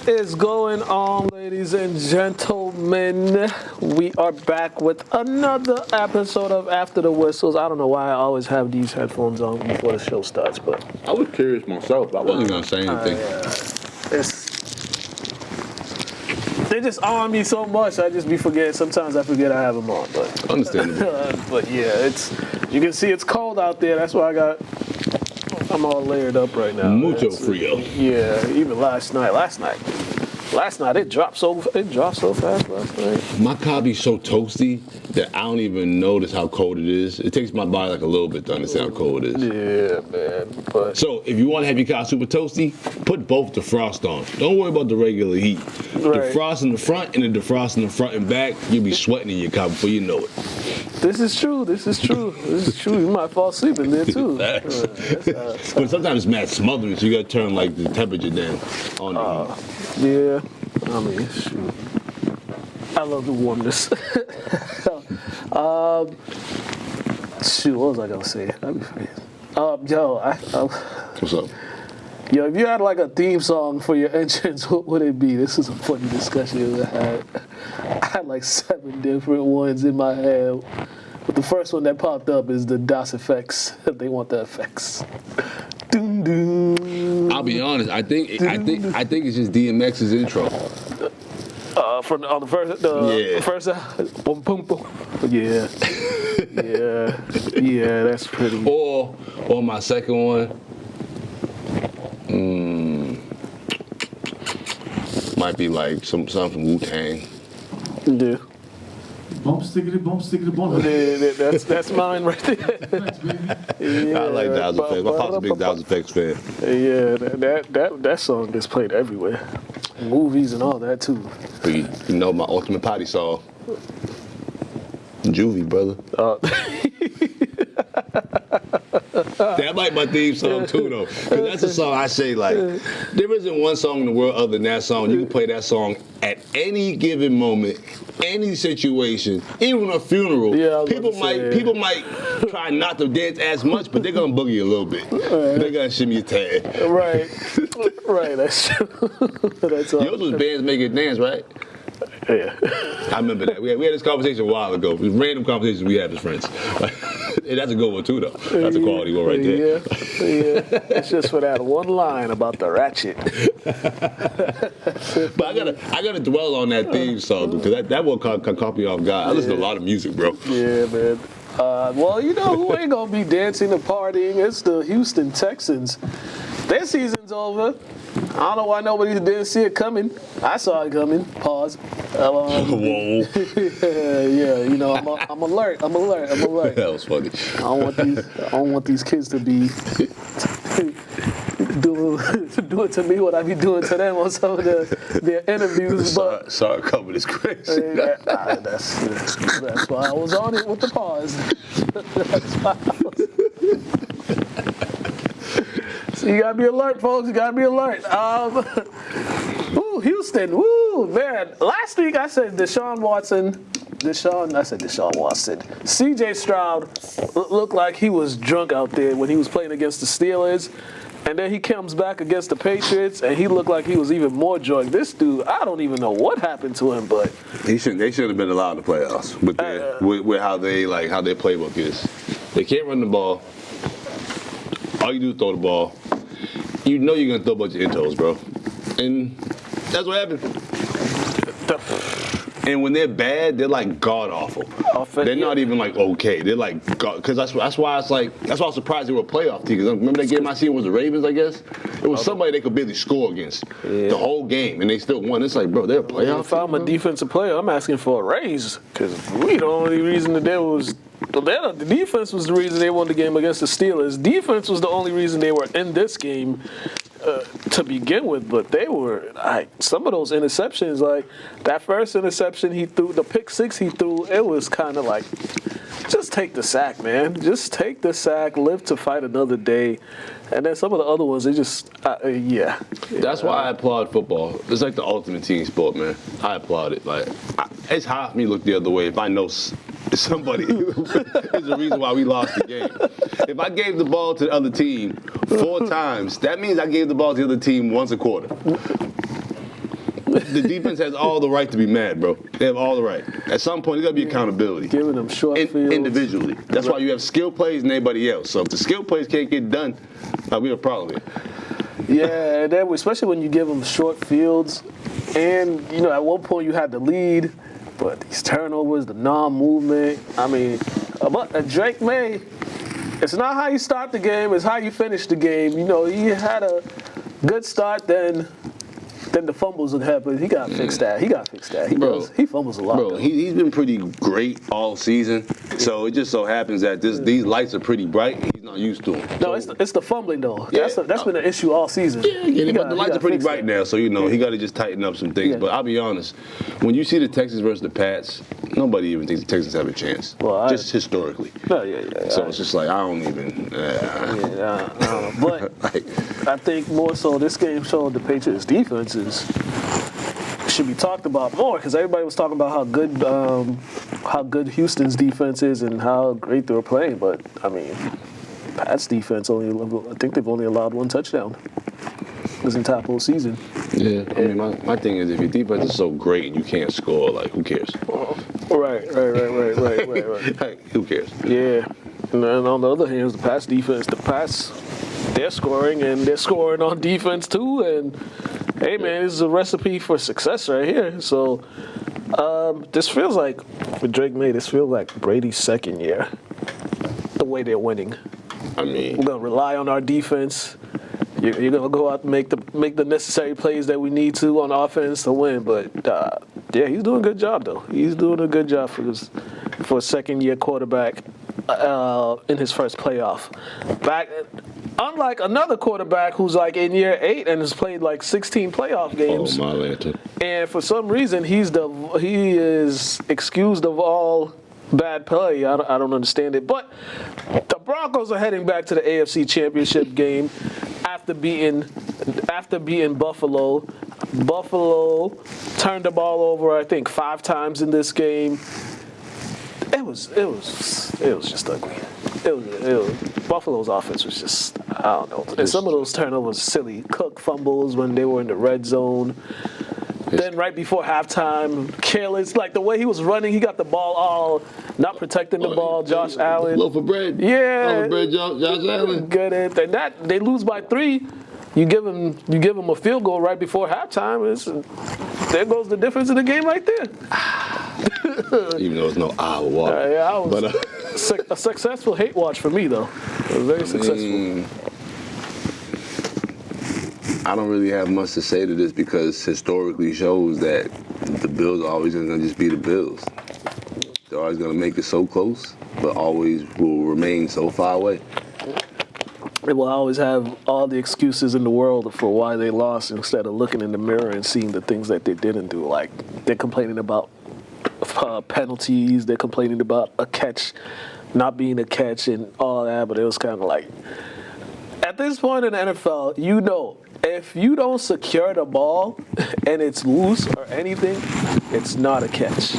What is going on, ladies and gentlemen? We are back with another episode of After the Whistles. I don't know why I always have these headphones on before the show starts, but I was curious myself. I wasn't gonna say anything. They just on me so much. I just be forgetting. Sometimes I forget I have them on, but Understandable. but yeah, you can see it's cold out there. That's why I'm all layered up right now. Mucho frio. Yeah, even last night it dropped so fast last night. My car be so toasty that I don't even notice how cold it is. It takes my body like a little bit to understand how cold it is. Yeah, man. But so if you want to have your car super toasty, put both defrost on. Don't worry about the regular heat. Right. Defrost in the front and the defrost in the front and back. You'll be sweating in your car before you know it. This is true. You might fall asleep in there too. But sometimes it's mad smothering, so you gotta turn like the temperature down on the heat. Yeah, I mean, shoot. I love the warmness. Shoot, what was I gonna say? What's up? Yo, if you had like a theme song for your entrance, what would it be? This is a funny discussion I had. I had like 7 different ones in my head. But the first one that popped up is the DOS effects. They want the effects. Doom doom. I'll be honest. I think it's just DMX's intro. From the first boom boom boom. Yeah. Yeah, that's pretty. Or my second one. Might be like something from Wu-Tang. Yeah. Bump stickity bump. Yeah, that's mine right there. Yeah, I like Dow's Effects. My pop's a big Dow's Effects fan. Yeah, that song gets played everywhere. Movies and all that too. You know my ultimate potty song. Juvie, brother. That might be my theme song too, though. Because that's a song I say, like, there isn't one song in the world other than that song. You can play that song at any given moment, any situation, even a funeral. Yeah, people might try not to dance as much, but they're gonna boogie a little bit. Right. They're gonna shimmy a tad. Right, that's true. That's all. Yours was Bands Make It Dance, right? Yeah. I remember that. We had this conversation a while ago. It was random conversations we had as friends. And that's a good one too, though. That's a quality one right there. Yeah. It's just for that one line about the ratchet. But I gotta dwell on that theme song because that one caught me off guard. I listen to a lot of music, bro. Yeah, man. Well, you know who ain't gonna be dancing and partying? It's the Houston Texans. Their season's over. I don't know why nobody didn't see it coming. I saw it coming. Pause. Whoa. Yeah, you know, I'm alert. That was funny. I don't want these kids to be doing to me what I be doing to them on some of their interviews. But sorry, cover is crazy. That's why I was on it with the pause. That's why I was. So you gotta be alert, folks. You gotta be alert. Houston. Woo, man. Last week I said Deshaun Watson. C.J. Stroud looked like he was drunk out there when he was playing against the Steelers. And then he comes back against the Patriots, and he looked like he was even more drunk. This dude, I don't even know what happened to him, but They shouldn't have been allowed to playoffs with how their playbook is. They can't run the ball. All you do is throw the ball. You know you're gonna throw a bunch of intos, bro. And that's what happened. And when they're bad, they're like god awful. They're not even like okay. They're like god, because that's why I was surprised they were a playoff team. Because remember that game I seen was the Ravens, I guess. It was somebody they could barely score against the whole game, and they still won. It's like, bro, they're a playoff. If I'm a defensive player, I'm asking for a raise because the only reason that the defense was the reason they won the game against the Steelers. Defense was the only reason they were in this game to begin with. But they were some of those interceptions, like that first interception he threw, the pick six he threw. It was kind of like, just take the sack, man. Just take the sack. Live to fight another day. And then some of the other ones, they just, That's why I applaud football. It's like the ultimate team sport, man. I applaud it. Like, it's hard for me to look the other way if I know somebody is the reason why we lost the game. If I gave the ball to the other team 4 times, that means I gave the ball to the other team once a quarter. The defense has all the right to be mad, bro. They have all the right. At some point, there's got to be accountability. Giving them short fields. Individually. That's why you have skill plays and everybody else. So if the skill plays can't get done, we have a problem here. Yeah, and then especially when you give them short fields, and at one point you had the lead, but these turnovers, the non-movement. I mean, but Drake May, it's not how you start the game, it's how you finish the game. He had a good start, then the fumbles would happen. He got to fix that. He fumbles a lot. Bro, he's been pretty great all season. So it just so happens that these lights are pretty bright. He's not used to them. No, it's the fumbling though. Yeah. That's been an issue all season. Yeah, but the lights are pretty bright now, so he got to just tighten up some things. Yeah. But I'll be honest, when you see the Texans versus the Pats, nobody even thinks the Texans have a chance. Well, just historically. No, yeah. So it's just like I don't even. I don't know. But I think more so this game showed the Patriots' defenses should be talked about more because everybody was talking about how good Houston's defense is and how great they were playing. But I mean, Pat's defense I think they've only allowed one touchdown this entire whole season. Yeah, I mean, my thing is if your defense is so great and you can't score, like who cares? Right. Like, who cares? Yeah, and then on the other hand, the Pats defense, they're scoring and they're scoring on defense too. And hey, man, this is a recipe for success right here. So this feels like, for Drake May, this feels like Brady's second year, the way they're winning. I mean, we're going to rely on our defense. You're going to go out and make the necessary plays that we need to on offense to win. But, yeah, he's doing a good job, though. He's doing a good job for a second-year quarterback in his first playoff. Unlike another quarterback who's like in year 8 and has played like 16 playoff games. Oh, my Lanta. And for some reason, he is excused of all bad play. I don't understand it. But the Broncos are heading back to the AFC Championship game after beating Buffalo. Buffalo turned the ball over, I think, 5 times in this game. It was just ugly. Buffalo's offense was just, I don't know. And some of those turnovers silly. Cook fumbles when they were in the red zone. Then right before halftime, careless. Like the way he was running, he got the ball all not protecting the ball. Josh Allen. Loaf of bread. Yeah. Loaf of bread, Josh Allen. Get it. And they lose by 3. You give them a field goal right before halftime. There goes the difference in the game right there. Even though it's no water. A successful hate watch for me, though. It was very successful. I don't really have much to say to this because historically shows that the Bills are always going to just be the Bills. They're always going to make it so close, but always will remain so far away. They will always have all the excuses in the world for why they lost instead of looking in the mirror and seeing the things that they didn't do. Like, they're complaining about penalties, they're complaining about a catch not being a catch and all that, but it was kind of like, at this point in the NFL, if you don't secure the ball and it's loose or anything, it's not a catch.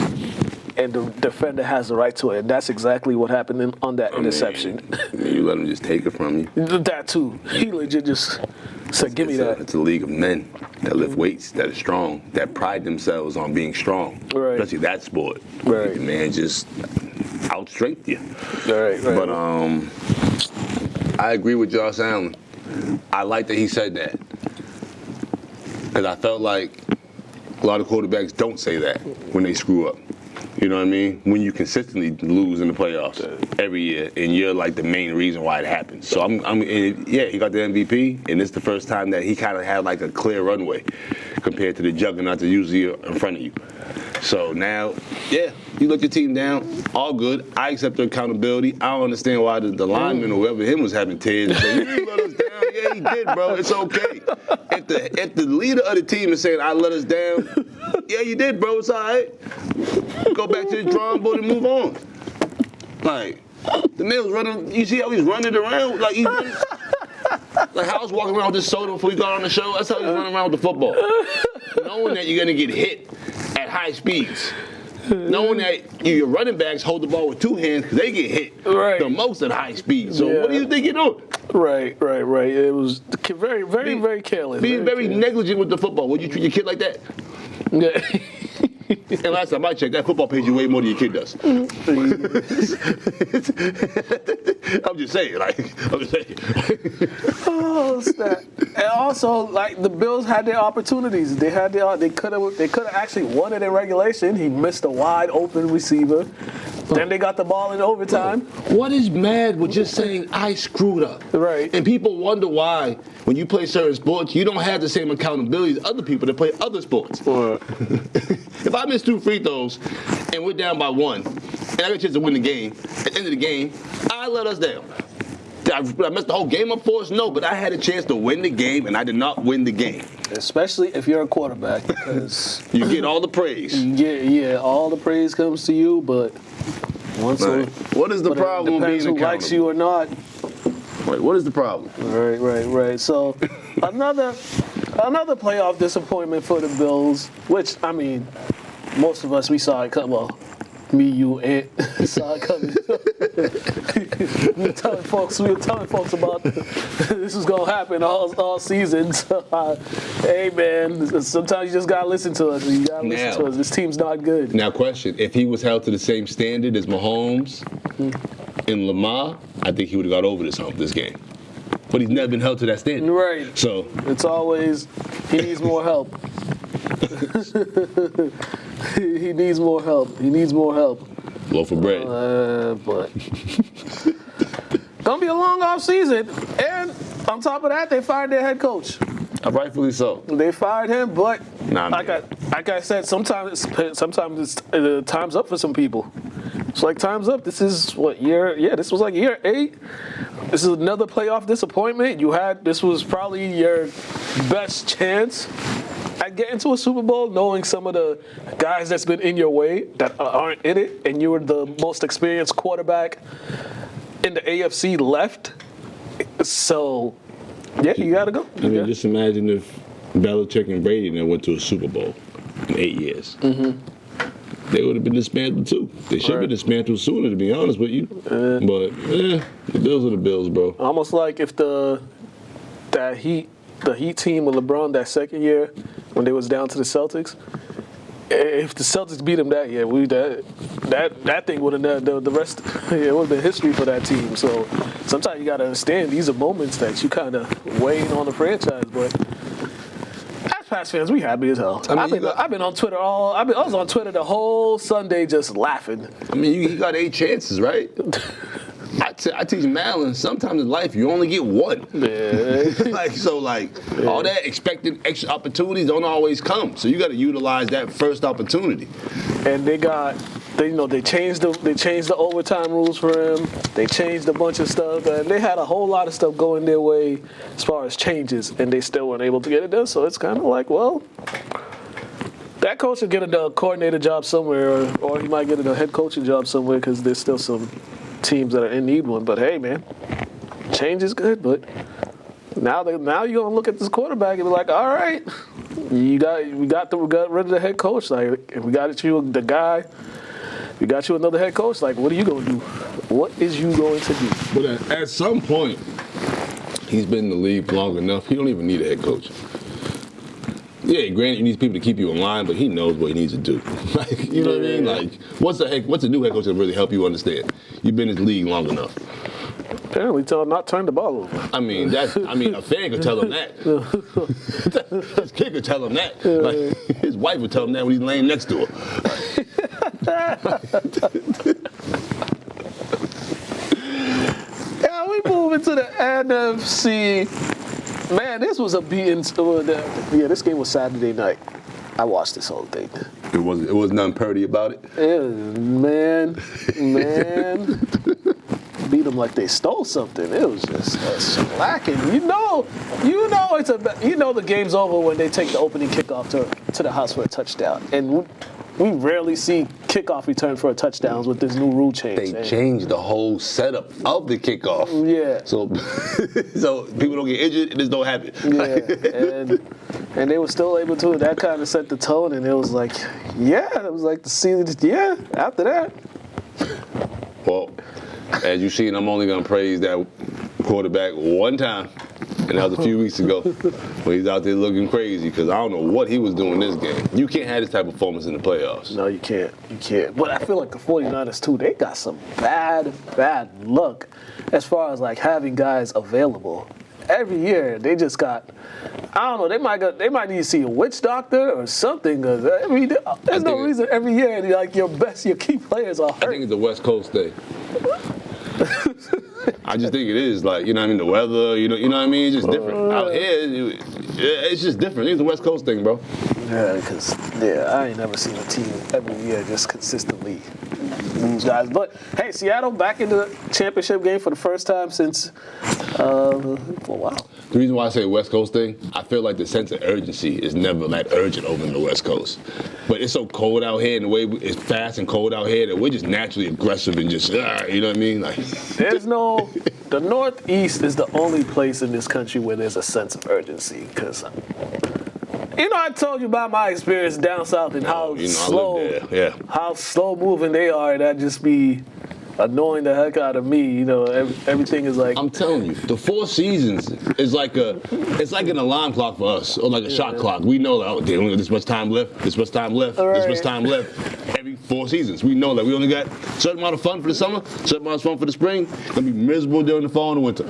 And the defender has the right to it. And that's exactly what happened on that interception. You let him just take it from you. That too. He legit just said, give me that. It's a league of men that lift weights, that are strong, that pride themselves on being strong. Right. Especially that sport. Right. The man just out-strength you. Right. But I agree with Josh Allen. I like that he said that. Because I felt like a lot of quarterbacks don't say that when they screw up. You know what I mean? When you consistently lose in the playoffs every year, and you're like the main reason why it happens. So he got the MVP, and it's the first time that he kind of had like a clear runway compared to the juggernaut that's usually in front of you. So now, you let your team down, all good. I accept the accountability. I don't understand why the lineman or whoever him was having tears. Like, you didn't let us down. Yeah, he did, bro. It's okay. If the leader of the team is saying, I let us down, yeah, you did, bro. It's all right. Go back to the drawing board and move on. Like, the man was running, you see how he's running around? Like, he's running, like how I was walking around with this soda before we got on the show. That's how he's running around with the football. Knowing that you're going to get hit at high speeds. Knowing that your running backs hold the ball with 2 hands because they get hit the most at high speed. So what do you think you're doing? Right. It was very, very, very careless. Being very negligent with the football. Would you treat your kid like that? Yeah. And last time I checked, that football pays you way more than your kid does. I'm just saying, Oh, snap. And also, like, the Bills had their opportunities. They could have actually won it in regulation. He missed a wide open receiver. Then they got the ball in overtime. What is mad with just saying I screwed up? Right. And people wonder why when you play certain sports, you don't have the same accountability as other people that play other sports. If I miss 2 free throws and we're down by 1, and I get a chance to win the game, at the end of the game, I let us down. Did I messed the whole game up for us? No, but I had a chance to win the game, and I did not win the game. Especially if you're a quarterback, because you get all the praise. Yeah, all the praise comes to you, but what is the problem with being accountable? Who likes you or not? Right, what is the problem? Right. So another playoff disappointment for the Bills, which, I mean, most of us, we saw it come. Well, me, you, and saw it coming. we were telling folks about this was gonna happen all season. So, hey man, sometimes you just gotta listen to us. You gotta listen to us. This team's not good. Now, question: if he was held to the same standard as Mahomes and Lamar, I think he would have got over this game. But he's never been held to that standard. Right. So it's always he needs more help. He needs more help. Loaf of bread. But gonna be a long off season, and on top of that, they fired their head coach. Rightfully so. They fired him, but like I said, sometimes it's time's up for some people. It's like time's up. This is what year? Yeah, this was like year 8. This is another playoff disappointment. This was probably your best chance at getting to a Super Bowl, knowing some of the guys that's been in your way that aren't in it, and you were the most experienced quarterback in the AFC left. So, yeah, you got to go. I mean, just imagine if Belichick and Brady went to a Super Bowl in 8 years. Mm-hmm. They would have been dismantled too. They should have been dismantled sooner, to be honest with you. But the Bills are the Bills, bro. Almost like if the Heat team with LeBron that second year when they was down to the Celtics, if the Celtics beat them that year, that thing would have the rest. It would have been history for that team. So sometimes you got to understand these are moments that you kind of weighing on the franchise, but. Pats fans, we happy as hell. I mean, I've been on Twitter I was on Twitter the whole Sunday just laughing. I mean, you got 8 chances, right? I teach Madeline, sometimes in life you only get 1. Yeah. All that expected extra opportunities don't always come. So you got to utilize that first opportunity. And they changed the overtime rules for him. They changed a bunch of stuff, and they had a whole lot of stuff going their way as far as changes, and they still weren't able to get it done. So it's kind of like, well, that coach will get a coordinator job somewhere, or he might get a head coaching job somewhere because there's still some teams that are in need one. But hey, man, change is good. But now you're gonna look at this quarterback and be like, all right, we got rid of the head coach. Like, if we got you the guy. We got you another head coach. Like, what are you going to do? What is you going to do? But at some point, he's been in the league long enough. He don't even need a head coach. Yeah, granted, you need people to keep you in line, but he knows what he needs to do. You know what I mean? Like, what's a new head coach that really help you understand? You've been in the league long enough. Apparently, tell him not turn the ball over. I mean, a fan could tell him that. His kid could tell him that. Like, his wife would tell him that when he's laying next to her. Yeah, we moving to the NFC. Man, this was a beating. Yeah, this game was Saturday night. I watched this whole thing. It was nothing pretty about it. Man. Beat them like they stole something. It was just lacking. You know the game's over when they take the opening kickoff to the house for a touchdown. And we rarely see kickoff return for a touchdowns with this new rule change. They changed the whole setup of the kickoff. Yeah. So people don't get injured and this don't happen. Yeah. And they were still able to. That kind of set the tone, and it was like, after that. Well, as you see, I'm only going to praise that quarterback one time. And that was a few weeks ago when he's out there looking crazy because I don't know what he was doing this game. You can't have this type of performance in the playoffs. No, you can't. You can't. But I feel like the 49ers, too, they got some bad luck as far as, like, having guys available. Every year, they just got, I don't know, they might need to see a witch doctor or something. Cause there's no reason every year, like, your key players are hurt. I think it's a West Coast thing. I just think it is, like, you know what I mean, the weather, you know what I mean, it's just different. Out here, it's just different. It's a West Coast thing, bro. Yeah, because, I ain't never seen a team every year just consistently lose guys. But, hey, Seattle back in the championship game for the first time since, for a while. The reason why I say West Coast thing, I feel like the sense of urgency is never that urgent over in the West Coast. But it's so cold out here, and the way it's fast and cold out here that we're just naturally aggressive and just, you know what I mean? Like, the Northeast is the only place in this country where there's a sense of urgency. Because, I told you about my experience down south and how how slow moving they are. That just be annoying the heck out of me. Everything is like. I'm telling you, the Four Seasons is like an alarm clock for us, or like a shot clock. We know that, this much time left, this much time left, this much time left. Every 4 seasons, we know that we only got a certain amount of fun for the summer, certain amount of fun for the spring. Gonna be miserable during the fall and the winter.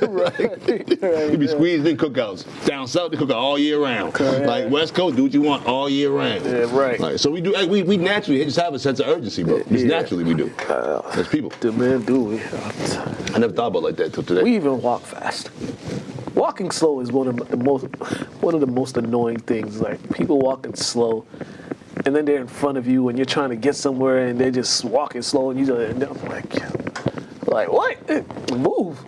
Right. You be squeezed in cookouts. Down south, they cook out all year round. Correct. Like West Coast, do what you want all year round. Yeah, right. Like, so we do. We naturally just have a sense of urgency, bro. Just naturally we do. As people. Do we? I never thought about it like that till today. We even walk fast. Walking slow is one of the most annoying things. Like people walking slow, and then they're in front of you, and you're trying to get somewhere, and they're just walking slow, and I'm like what? Move.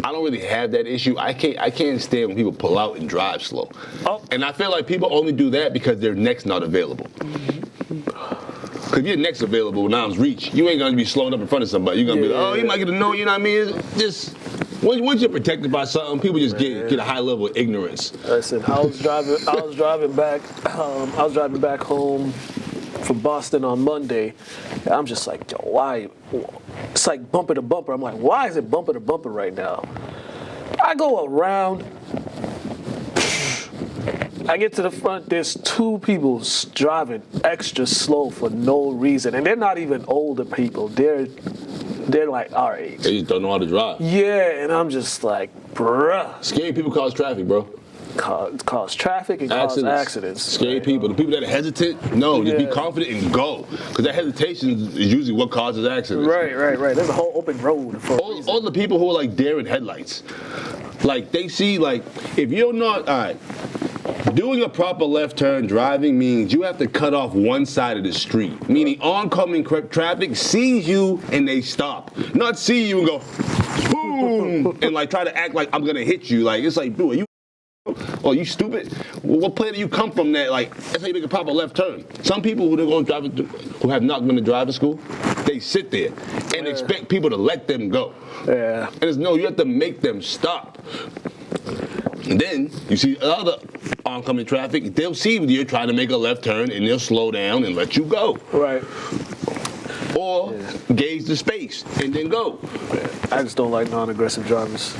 I don't really have that issue. I can't stand when people pull out and drive slow. Oh. And I feel like people only do that because their neck's not available. Because if your neck's available when arms reach, you ain't gonna be slowing up in front of somebody. You're gonna be like, he might get to know, you know what I mean? It's just once you're protected by something, people just get a high level of ignorance. Listen, I was driving back home from Boston on Monday. And I'm just like, yo, why? It's like bumper to bumper. I'm like, why is it bumper to bumper right now? I go around. I get to the front, there's 2 people driving extra slow for no reason. And they're not even older people. They're like our age. They just don't know how to drive. Yeah, and I'm just like, bruh. Scary people cause traffic, bro. Cause traffic and cause accidents. Scary people. The people that are hesitant, just be confident and go. Because that hesitation is usually what causes accidents. Right. There's a whole open road. All the people who are like daring headlights. Like they see, like, if you're not, all right, doing a proper left turn driving means you have to cut off one side of the street. Meaning oncoming traffic sees you and they stop. Not see you and go, boom, and like try to act like I'm gonna hit you. Like, it's like, dude, are you stupid? What planet do you come from that, like, that's how you make a proper left turn? Some people who have not been to driving school, they sit there and expect people to let them go. Yeah. And you have to make them stop. And then you see other oncoming traffic, they'll see you're trying to make a left turn and they'll slow down and let you go. Right. Or gauge the space and then go. I just don't like non-aggressive drivers.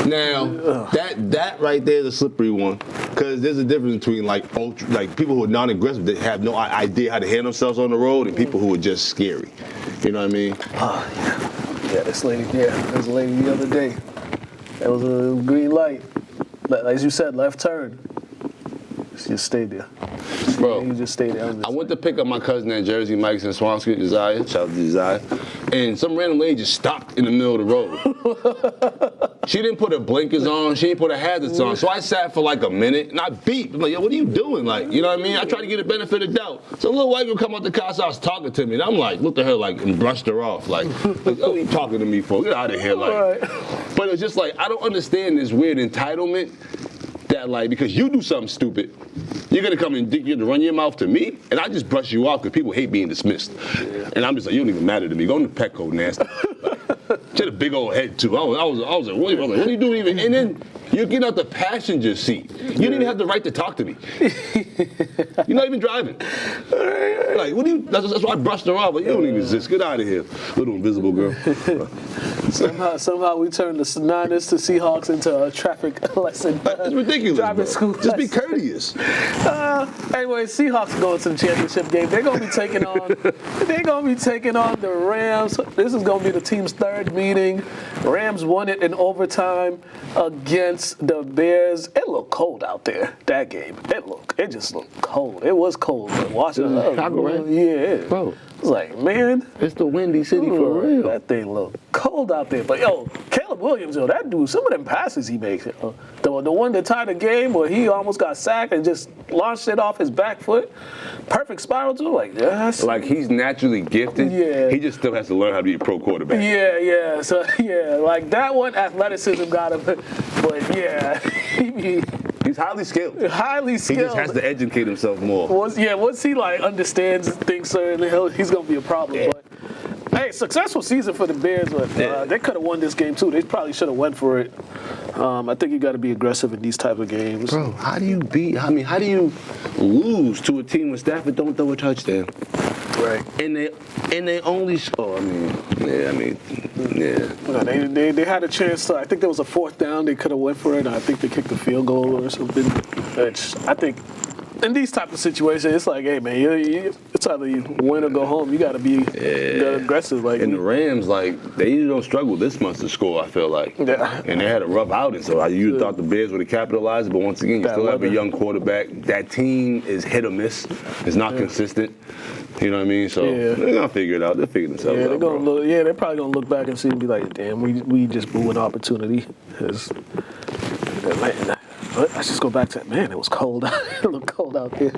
Now, that right there is a slippery one. Because there's a difference between like people who are non-aggressive that have no idea how to handle themselves on the road and people who are just scary. You know what I mean? Yeah, there was a lady the other day. There was a green light. As you said, left turn. She just stayed there. Bro, you just stayed there. I went to pick up my cousin at Jersey Mike's in Swansea, Desire. Shout out to Desire. And some random lady just stopped in the middle of the road. She didn't put her blinkers on. She didn't put her hazards on. So I sat for like a minute and I beeped. I'm like, yo, what are you doing? Like, you know what I mean? I tried to get the benefit of the doubt. So a little white girl come out the car, starts talking to me. And I'm like, looked at her like and brushed her off. Like what are you talking to me for? Get out of here. Like. But it's just like, I don't understand this weird entitlement that like, because you do something stupid, you're gonna come and you're gonna run your mouth to me, and I just brush you off because people hate being dismissed. Yeah. And I'm just like, you don't even matter to me. Go into Petco, nasty. She had a big old head too. I was like, what are you doing even? And then You're getting out the passenger seat. You didn't even have the right to talk to me. You're not even driving. Like, what do you? That's why I brushed her off. Like, you don't even exist. Get out of here, little invisible girl. Somehow we turned the Niners to Seahawks into a traffic lesson. It's ridiculous. Driving school. Just be courteous. Anyway, Seahawks going to the championship game. They're gonna be taking on. They're gonna be taking on the Rams. This is gonna be the team's third meeting. Rams won it in overtime against the Bears. It looked cold out there. That game. It just looked cold. It was cold. But watching it, Chicago, right? Yeah. Bro. It's like, man, It's the Windy City for real. that thing looked cold out there. But yo, Caleb Williams, yo, that dude, some of them passes he makes, the one that tied the game where he almost got sacked and just launched it off his back foot, perfect spiral too. Like, yes. Like, he's naturally gifted. Yeah. He just still has to learn how to be a pro quarterback. Yeah. So yeah, like that one, athleticism got him. But yeah, He's highly skilled. highly skilled. He just has to educate himself more. Once he like understands things, certainly he's gonna be a problem. Yeah. But hey, successful season for the Bears, but they could have won this game too. They probably should have went for it. I think you got to be aggressive in these type of games. Bro, how do you lose to a team when Stafford don't throw a touchdown? Right. And they only score. Yeah. They had a chance to. I think there was a fourth down. They could have went for it. And I think they kicked a field goal or something. Which I think in these type of situations, it's like, hey man, it's either you win or go home. You got to be aggressive. Like, and the Rams, like, they usually don't struggle this much to score, I feel like. Yeah. And they had a rough outing, so you thought the Bears would have capitalized, but once again, you still have a young quarterback. That team is hit or miss. It's not consistent. You know what I mean? So they're gonna figure it out. They'll figure themselves out. They're probably gonna look back and see and be like, damn, we just blew an opportunity. Let's just go back to that. Man, it was cold. It looked cold out there.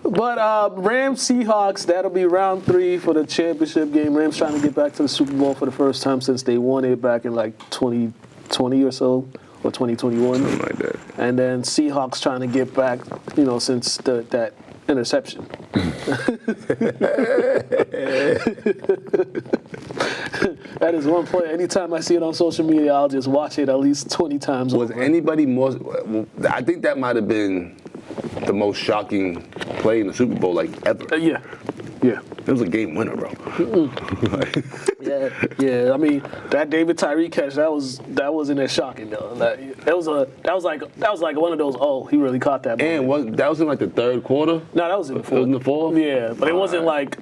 But Rams Seahawks, that'll be round 3 for the championship game. Rams trying to get back to the Super Bowl for the first time since they won it back in like 2020 or so, or 2021. Something like that. And then Seahawks trying to get back, since that interception. That is one point. Anytime I see it on social media, I'll just watch it at least 20 times. Was anybody more? I think that might have been the most shocking play in the Super Bowl, like, ever. Yeah. It was a game winner, bro. Yeah. I mean, that David Tyree catch, that wasn't as shocking though. That was like one of those. Oh, he really caught that. And that was in like the third quarter. No, that was in the fourth. It was in the fourth. Yeah, but it wasn't like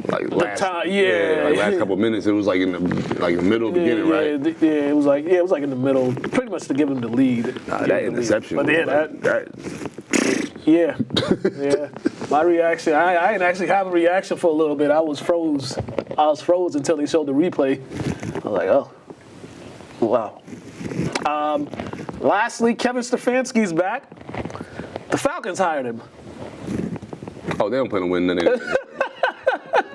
last last couple minutes. It was like in the middle of the beginning, right? Yeah, it was like in the middle, pretty much to give him the lead. That interception. But yeah, Yeah. My reaction, I didn't actually have a reaction for a little bit. I was froze until they showed the replay. I was like, oh, wow. Lastly, Kevin Stefanski's back. The Falcons hired him. Oh, they don't plan on winning nothing.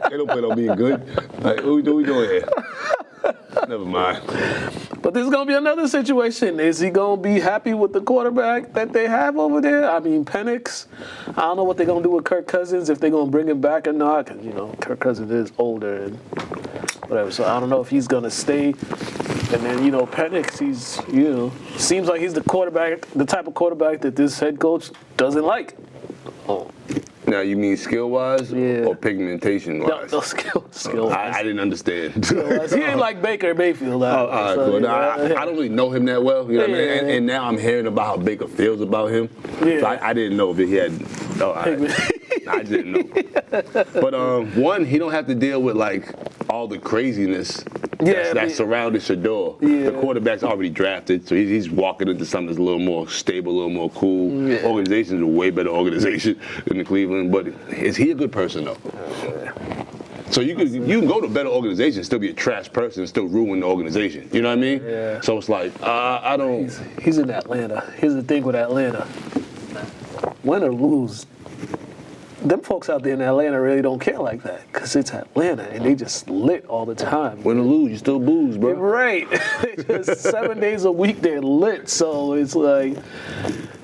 They don't plan on being good. Like, what we doing here? Never mind. But this is going to be another situation. Is he going to be happy with the quarterback that they have over there? I mean, Penix. I don't know what they're going to do with Kirk Cousins, if they're going to bring him back or not. Because, Kirk Cousins is older and whatever. So I don't know if he's going to stay. And then, Penix, he's, seems like he's the type of quarterback that this head coach doesn't like. Oh. Now, you mean skill-wise or pigmentation-wise? No, skill-wise. I didn't understand. He ain't like Baker Mayfield. All right, cool. I don't really know him that well. You know what I mean? And now I'm hearing about how Baker feels about him. Yeah. So I didn't know if he had. I didn't know. But one, he don't have to deal with like all the craziness that surrounded Shador. Yeah. The quarterback's already drafted, so he's walking into something that's a little more stable, a little more cool. Yeah. Organization's a way better organization than the Cleveland. But is he a good person though? So you can go to a better organization and still be a trash person and still ruin the organization. You know what I mean? Yeah. So it's like, I don't. He's in Atlanta. Here's the thing with Atlanta. Win or lose, them folks out there in Atlanta really don't care like that because it's Atlanta and they just lit all the time. Win or lose, you still booze, bro. Right. Just 7 days a week they're lit. So it's like,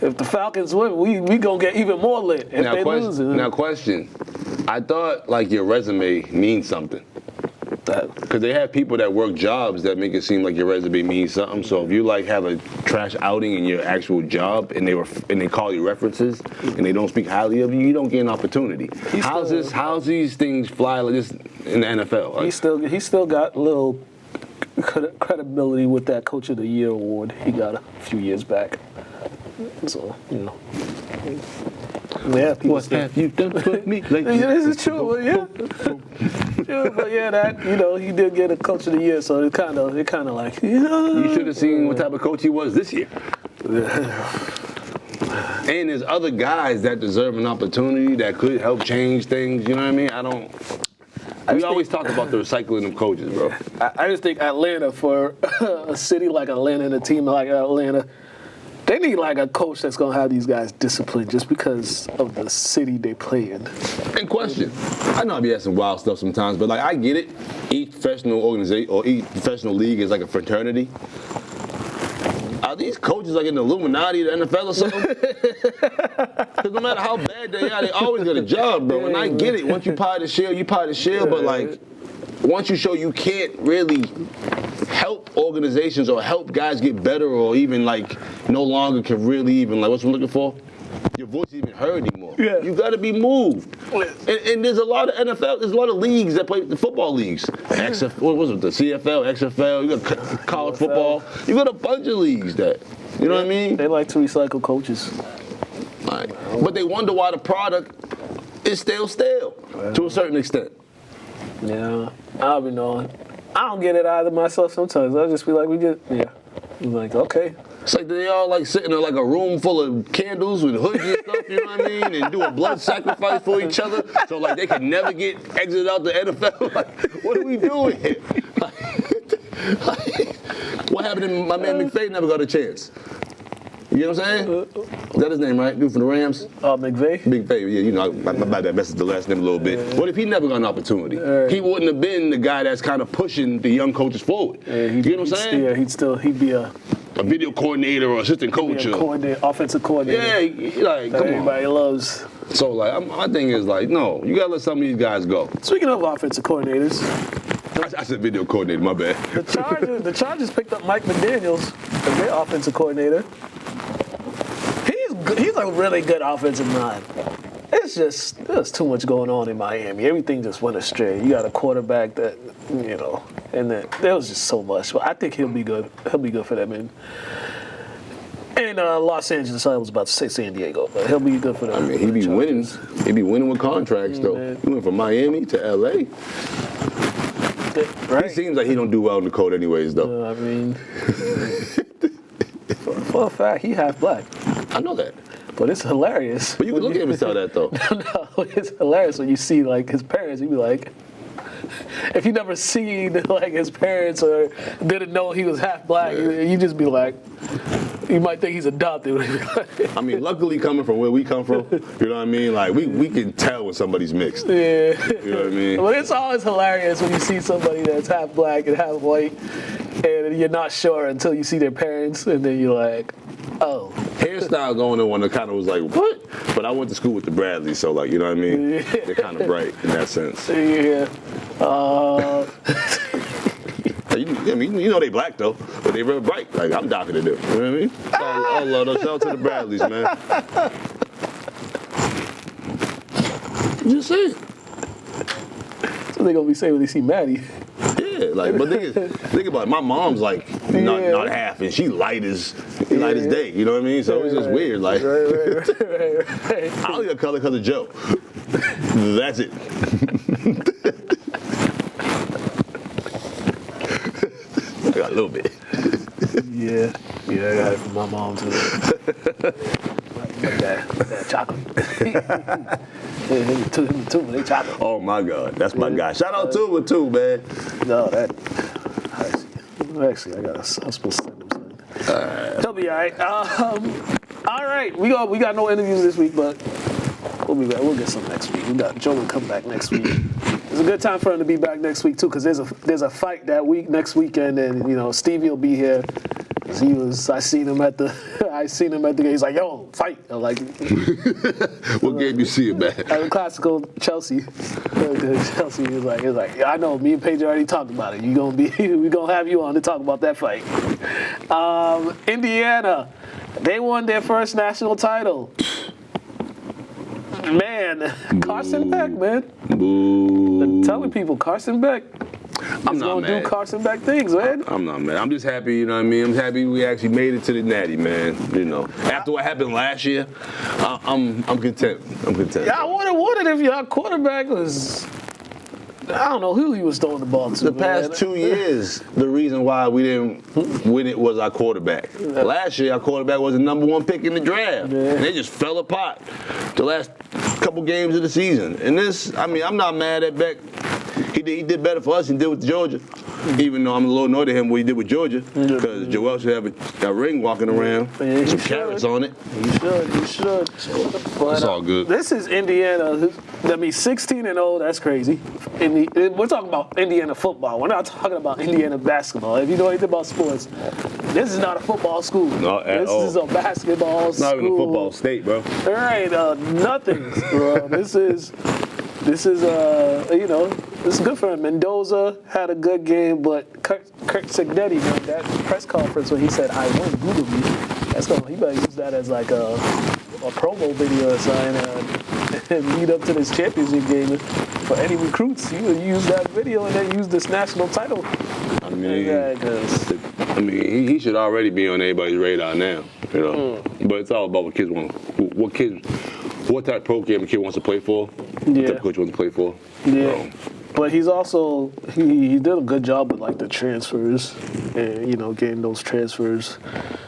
if the Falcons win, we gonna get even more lit if they lose. Now, question. I thought like your resume means something. Because they have people that work jobs that make it seem like your resume means something. So if you like have a trash outing in your actual job and they call you references and they don't speak highly of you, you don't get an opportunity. How's these things fly like this in the NFL? Like, he still got a little credibility with that Coach of the Year award he got a few years back. So, yeah, people what have you done for me? Like, yeah, this is true, but yeah. True, but yeah, that, he did get a Coach of the Year, so it kind of like, You should have seen what type of coach he was this year. And there's other guys that deserve an opportunity that could help change things, you know what I mean? We always talk about the recycling of coaches, bro. I just think Atlanta, for a city like Atlanta and a team like Atlanta, they need like a coach that's gonna have these guys disciplined just because of the city they play in. And question, I know I be asking wild stuff sometimes, but like I get it. Each professional organization or each professional league is like a fraternity. Are these coaches like in the Illuminati, the NFL or something? Because no matter how bad they are, they always get a job, bro. And I get it. Once you pie the shell, you pie the shell. But like, once you show you can't really help organizations or help guys get better, or even like no longer can really even like what's we're looking for, your voice isn't even heard anymore. Yeah. You got to be moved. And there's a lot of NFL, there's a lot of leagues that play the football leagues. What was it? The CFL, XFL. You got college football. You got a bunch of leagues that. You know what I mean? They like to recycle coaches. Right. But they wonder why the product is still stale to a certain extent. Yeah, I'll be knowing. I don't get it either myself sometimes. I'll just be like, I'm like, okay. It's like they all like sitting in like a room full of candles with hoods and stuff, you know what I mean? And do a blood sacrifice for each other. So like they can never get exited out the NFL. Like, what are we doing here? What happened to my man McVay never got a chance? You know what I'm saying? Is that his name, right? Dude from the Rams? McVay? McVay, yeah, I might have messed the last name a little bit. What if he never got an opportunity? He wouldn't have been the guy that's kind of pushing the young coaches forward. You know what I'm saying? Yeah, he'd be a video coordinator or assistant coach. Offensive coordinator. Yeah, like, come on. Everybody loves. So, like, my thing is, like, no, you got to let some of these guys go. Speaking of offensive coordinators. I said video coordinator, my bad. The Chargers picked up Mike McDaniels as their offensive coordinator. He's a really good offensive mind. There's too much going on in Miami. Everything just went astray. You got a quarterback that, and then there was just so much. But I think he'll be good. He'll be good for them. And Los Angeles, I was about to say San Diego, but he'll be good for them. I mean, he be winning. He be winning with contracts, though. Man. He went from Miami to L.A. Right? He seems like he don't do well in the code anyways, though. I mean, for a fact, he half black. I know that. But it's hilarious. But you can look at him and tell that, though. No, it's hilarious when you see, like, his parents. You be like, if you never seen, like, his parents or didn't know he was half black, you just be like, you might think he's adopted. I mean, luckily coming from where we come from, you know what I mean? Like, we can tell when somebody's mixed. Yeah. You know what I mean? But it's always hilarious when you see somebody that's half black and half white, and you're not sure until you see their parents, and then you're like, oh. Hairstyle going on one that kind of was like, what? But I went to school with the Bradleys, so, like, you know what I mean? Yeah. They're kind of bright in that sense. Yeah. You know they black, though, but they real bright. Like, I'm darker than them. You know what I mean? I love those. Shout out to the Bradleys, man. Just saying. That's what they gonna be saying when they see Maddie. Yeah, like, but think about it. My mom's like not half, and she light as day. You know what I mean? So it's just weird. Like, Right. I only got color because of Joe. That's it. I got a little bit. Yeah, I got it from my mom too. Like that chocolate. Tuba, they chocolate. Oh my God, that's my guy. Shout out Tuba too, man. No, actually, I'm supposed to send him something. He'll be all right. All right, we got no interviews this week, but we'll be back. We'll get some next week. Joe will come back next week. It's a good time for him to be back next week too, because there's a fight that week next weekend, and Stevie will be here. I seen him at the I seen him at the game. He's like, yo, fight. I'm like, What game you see it, man? at the classical Chelsea. Chelsea is like, yeah, I know. Me and Paige already talked about it. We gonna have you on to talk about that fight. Indiana, they won their first national title. Man, Carson Beck, man. Boo. I'm telling people, Carson Beck. I'm He's not gonna mad. do Carson Beck things, man. I'm not mad. I'm just happy, you know what I mean? I'm happy we actually made it to the Natty, man. You know, after what happened last year, I'm content. I'm content. Yeah, I would have wondered if your quarterback was. I don't know who he was throwing the ball to. The past 2 years, the reason why we didn't win it was our quarterback. Last year, our quarterback was the number 1 pick in the draft. Yeah. And they just fell apart the last couple games of the season. And this, I mean, I'm not mad at Beck. He did better for us than he did with Georgia. Even though I'm a little annoyed at him what he did with Georgia. Because Joel should have a ring walking around. Yeah, some carrots on it. He should. But, It's all good. This is Indiana. I mean, 16-0, that's crazy. We're talking about Indiana football. We're not talking about Indiana basketball. If you know anything about sports, this is not a football school. Not at all. This is a basketball school. Not even a football state, bro. All right, nothing, bro. This is you know, this is good for him. Mendoza had a good game, but Kirk Cignetti, man, that press conference when he said, "I won, Google me," he better use that as like a promo video or something and lead up to this championship game. For any recruits, he would use that video and then use this national title. I mean, he should already be on everybody's radar now, you know. But it's all about what kids want. What type of program a kid wants to play for. What type of coach wants to play for. Yeah. But he's also he did a good job with like the transfers and getting those transfers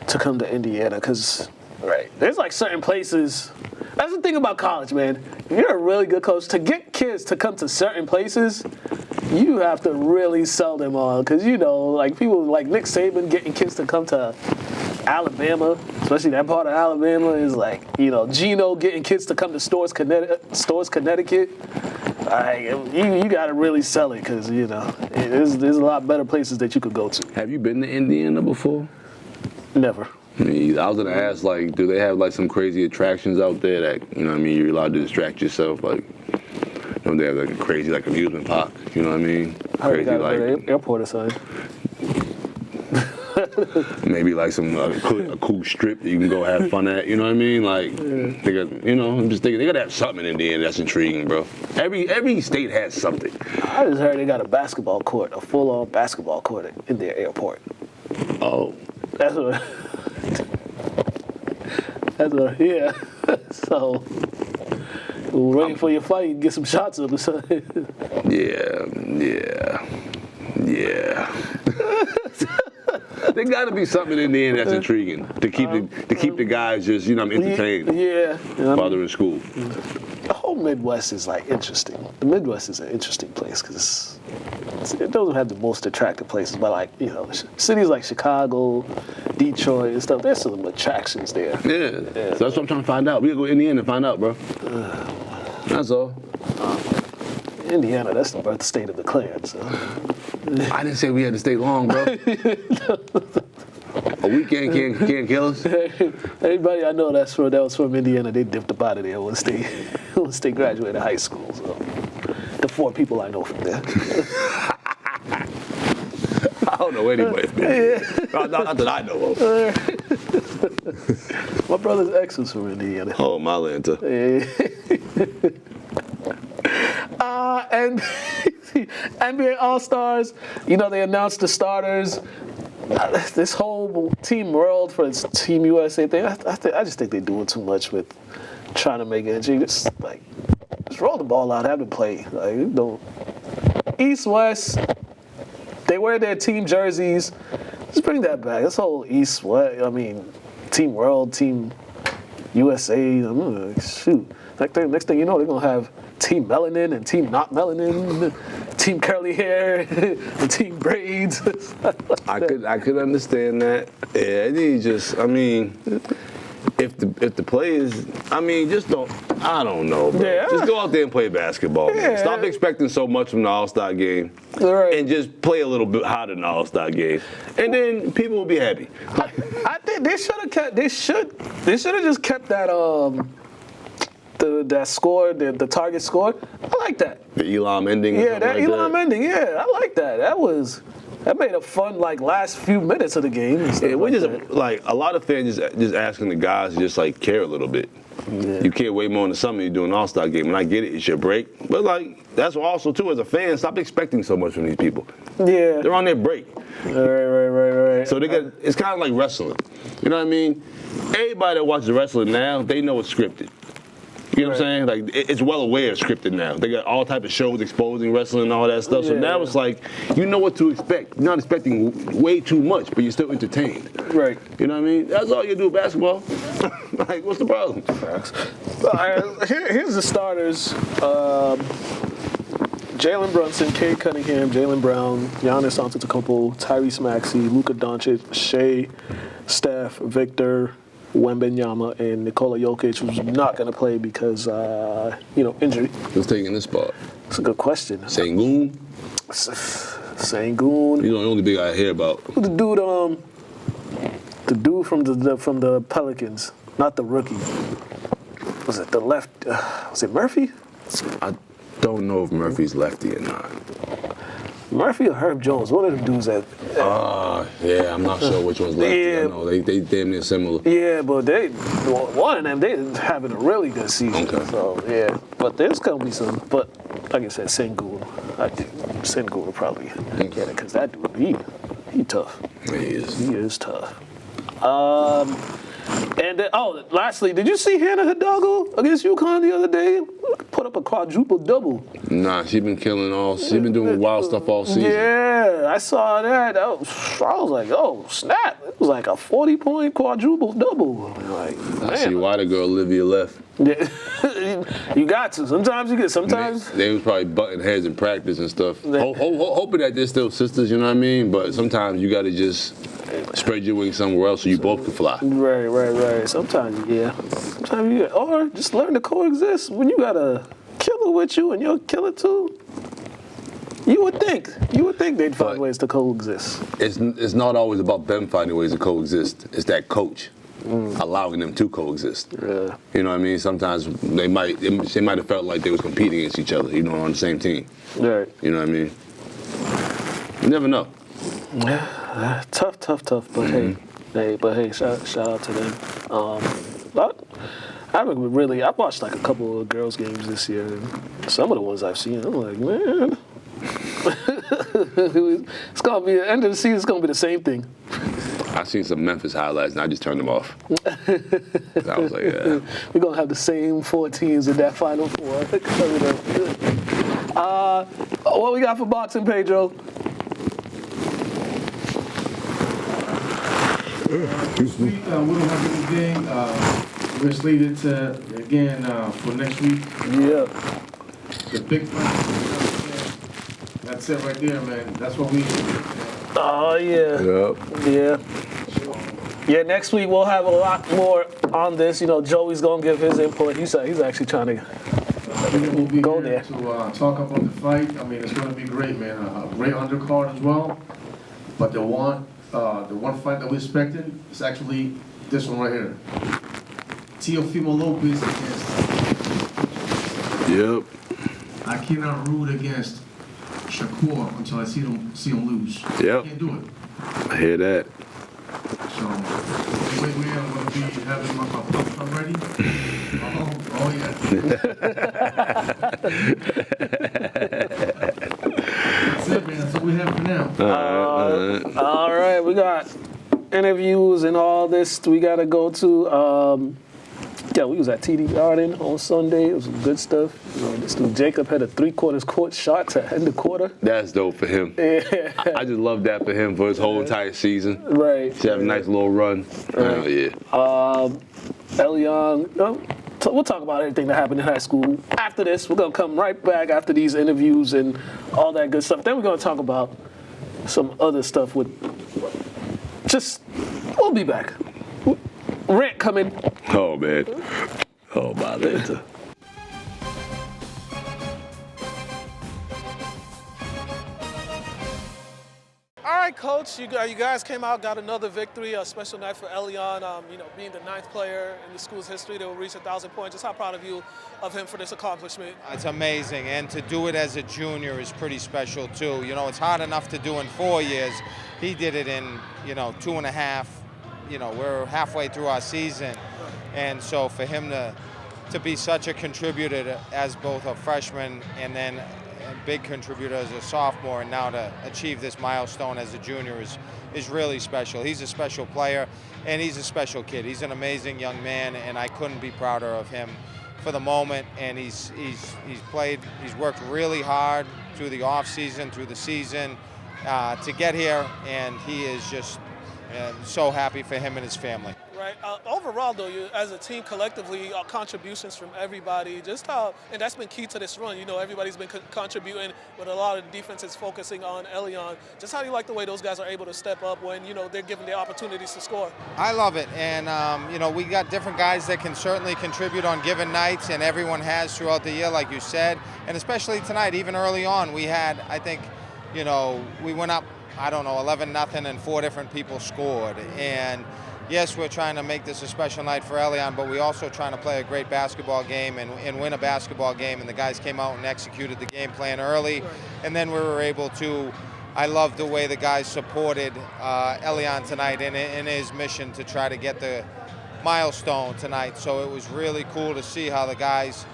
to come to Indiana because there's like certain places. That's the thing about college, man. If you're a really good coach, to get kids to come to certain places, you have to really sell them on because like people like Nick Saban getting kids to come to Alabama, especially that part of Alabama is like Gino getting kids to come to Stores, Connecticut. You got to really sell it because there's a lot better places that you could go to. Have you been to Indiana before? Never. I was gonna ask, like, do they have like some crazy attractions out there that you're allowed to distract yourself? Like, they have like a crazy like amusement park. You know what I mean? Crazy like airport or something. Maybe like some a cool strip that you can go have fun at. You know what I mean? Like they got, I'm just thinking they gotta have something in Indiana that's intriguing, bro. Every state has something. I just heard they got a basketball court, a full-on basketball court in their airport. Oh. That's what. Yeah. So, waiting for your flight, you get some shots of it. Yeah. There got to be something in the end that's intriguing to keep the guys just entertained. Yeah. While they're in school. The whole Midwest is like interesting. The Midwest is an interesting place because it doesn't have the most attractive places, but like cities like Chicago, Detroit, and stuff. There's some attractions there. Yeah. So that's what I'm trying to find out. We gotta go to Indiana and find out, bro. That's all. Indiana, that's the birth state of the Klan. So. I didn't say we had to stay long, bro. A weekend can't kill us. Everybody I know that was from Indiana, they dipped up out of there once they graduated high school. So the 4 people I know from there. I don't know anybody. Not that I know of. My brother's ex was from Indiana. Oh, my Lanta. And NBA All-Stars, they announced the starters. This whole Team World for this Team USA thing, I just think they're doing too much with trying to make it. Just roll the ball out, have them play. East, West, they wear their team jerseys. Just bring that back. This whole East, West, Team World, Team USA. Shoot. Next thing you know, they're going to have Team Melanin and Team Not Melanin, Team Curly Hair, and Team Braids. I could understand that. Yeah, if the players, I mean, just don't. I don't know, bro. Yeah. Just go out there and play basketball, man. Yeah. Stop expecting so much from the All-Star game, Right. and just play a little bit harder in the All-Star game, and then people will be happy. I think they should have kept. They should have just kept that that score, the target score. I like that. The Elam ending. Yeah, that like Elam ending. Yeah, I like that. That made a fun last few minutes of the game. And stuff Yeah, we just that. like a lot of fans just asking the guys to just like care a little bit. Yeah. You can't wait more in the summer. You do an All-Star game, and I get it. It's your break, but like that's also too as a fan, stop expecting so much from these people. Yeah. They're on their break, Right. so they get. It's kind of like wrestling. You know what I mean? Everybody that watches wrestling now, they know it's scripted. You know what I'm saying? Like it's well aware it's scripted now. They got all type of shows exposing wrestling and all that stuff. So now it's like you know what to expect. You're not expecting way too much, but you're still entertained. Right. You know what I mean? That's all you do with basketball. Like, what's the problem? Here's the starters. Jalen Brunson, Cade Cunningham, Jaylen Brown, Giannis Antetokounmpo, Tyrese Maxey, Luka Doncic, Shea, Steph, Victor, Wembanyama, and Nikola Jokic, who's not going to play because, injury. Who's taking this spot? That's a good question. Sengun? Sengun. You're the only big guy I hear about. The dude from the Pelicans, not the rookie. Was it the left? Was it Murphy? I don't know if Murphy's lefty or not. Murphy or Herb Jones, one of the dudes that. Yeah, I'm not sure which one's lefty. Yeah. I know they damn near similar. Yeah, but one of them, they having a really good season. Okay. So yeah, but there's gonna be some. But like I said, Sengun, I think Sengun will probably get it because that dude, he tough. He is. He is tough. And then, lastly, did you see Hannah Hidalgo against UConn the other day? Put up a quadruple double. Nah, she been killing she been doing wild stuff all season. Yeah, I saw that. I was like, oh, snap. It was like a 40-point quadruple double. Like, I see why the girl Olivia left. Yeah. You got to. Sometimes you get, They was probably butting heads in practice and stuff. Hoping that they're still sisters, you know what I mean? But sometimes you got to just spread your wings somewhere else so you both can fly. Right. Sometimes you or just learn to coexist. When you got a killer with you and you're a killer too, you would think they'd find ways to coexist. It's not always about them finding ways to coexist. It's that coach allowing them to coexist. Yeah. You know what I mean? Sometimes they might have felt like they was competing against each other, on the same team. Right. You know what I mean? You never know. Tough. But hey, shout out to them. I've watched like a couple of girls' games this year, and some of the ones I've seen, I'm like, man, it's gonna be the end of the season. It's gonna be the same thing. I seen some Memphis highlights and I just turned them off. I was like, yeah. We're gonna have the same 4 teams in that Final Four coming up. What we got for boxing, Pedro? This week, we don't have anything. We're slated to, again, for next week. Yeah. The big fight. That's it right there, man. That's what we. Oh, yeah. Yep. Yeah, next week we'll have a lot more on this. Joey's going to give his input. He's actually trying to We'll be go here there. to talk about the fight. I mean, it's going to be great, man. A great undercard as well. But the one fight that we expected is actually this one right here. Teofimo Lopez against. Yep. I cannot root against Shakur until I see him lose. Yep. I can't do it. I hear that. So, wait, I'm going to be having my popcorn ready. Oh yeah. That's it, man. That's what we have for now. All right, we got interviews and all this we got to go to. We was at TD Garden on Sunday. It was some good stuff. This dude Jacob had a 3/4 court shot to end the quarter. That's dope for him. Yeah. I just love that for him for his whole entire season. Right. He have a nice little run. Oh, yeah. Elion, we'll talk about everything that happened in high school. After this, we're going to come right back after these interviews and all that good stuff. Then we're going to talk about some other stuff we'll be back. Rant coming. Oh, man. Oh, my Lanta. All right, Coach, you guys came out, got another victory, a special night for Elion, being the 9th player in the school's history to reach 1,000 points. Just how proud of him for this accomplishment? It's amazing, and to do it as a junior is pretty special, too. You know, it's hard enough to do in 4 years. He did it in, 2.5. We're halfway through our season, and so for him to be such a contributor as both a freshman and then a big contributor as a sophomore, and now to achieve this milestone as a junior is really special. He's a special player, and he's a special kid. He's an amazing young man, and I couldn't be prouder of him for the moment. And he's worked really hard through the off season, through the season, to get here, and he is just so happy for him and his family. Right. Overall, though, you as a team collectively, contributions from everybody, and that's been key to this run. Everybody's been contributing, with a lot of defenses focusing on Elion. Just how do you like the way those guys are able to step up when, they're given the opportunities to score? I love it, and we got different guys that can certainly contribute on given nights, and everyone has throughout the year, like you said, and especially tonight, even early on, we had, I think, we went up, 11-0, and 4 different people scored. And yes, we're trying to make this a special night for Elion, but we're also trying to play a great basketball game and win a basketball game. And the guys came out and executed the game plan early. And then we were able to, I love the way the guys supported Elion tonight in his mission to try to get the milestone tonight. So it was really cool to see how the guys,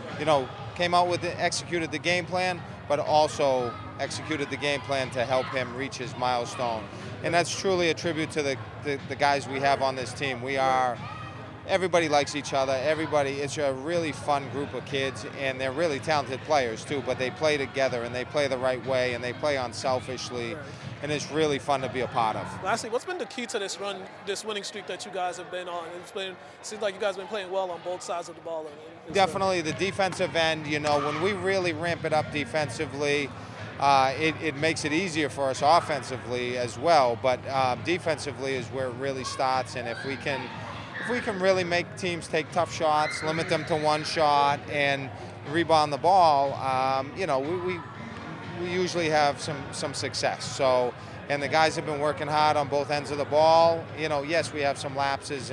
came out with executed the game plan, but also executed the game plan to help him reach his milestone. And that's truly a tribute to the guys we have on this team. Everybody likes each other. It's a really fun group of kids, and they're really talented players too, but they play together and they play the right way and they play unselfishly, and it's really fun to be a part of. Lastly, what's been the key to this run, this winning streak that you guys have been on? It seems like you guys have been playing well on both sides of the ball. Definitely the defensive end, when we really ramp it up defensively, it makes it easier for us offensively as well, but defensively is where it really starts. And if we can really make teams take tough shots, limit them to one shot, and rebound the ball, we usually have some success. So, and the guys have been working hard on both ends of the ball. Yes, we have some lapses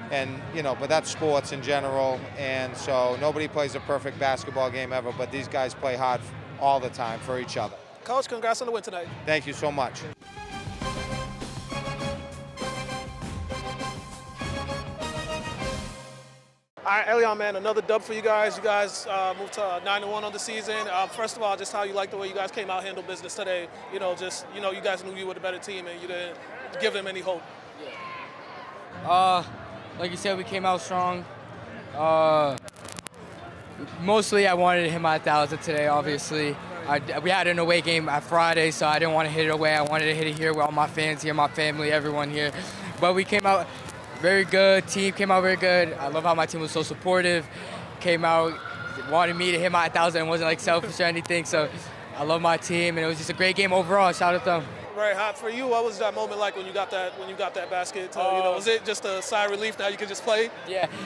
but that's sports in general, and so nobody plays a perfect basketball game ever, but these guys play hard all the time for each other. Coach, congrats on the win tonight. Thank you so much. All right, Elion, man, another dub for you guys. You guys moved to 9-1 on the season. First of all, just how you like the way you guys came out, handled business today. You guys knew you were the better team, and you didn't give them any hope. Like you said, we came out strong. Mostly, I wanted to hit my 1,000 today, obviously. We had an away game at Friday, so I didn't want to hit it away. I wanted to hit it here with all my fans here, my family, everyone here. But we came out very good. Team came out very good. I love how my team was so supportive. Came out, wanted me to hit my 1,000. It wasn't selfish or anything. So I love my team, and it was just a great game overall. Shout out to them. Right, hot for you. What was that moment like when you got that basket? Was it just a sigh of relief now you could just play?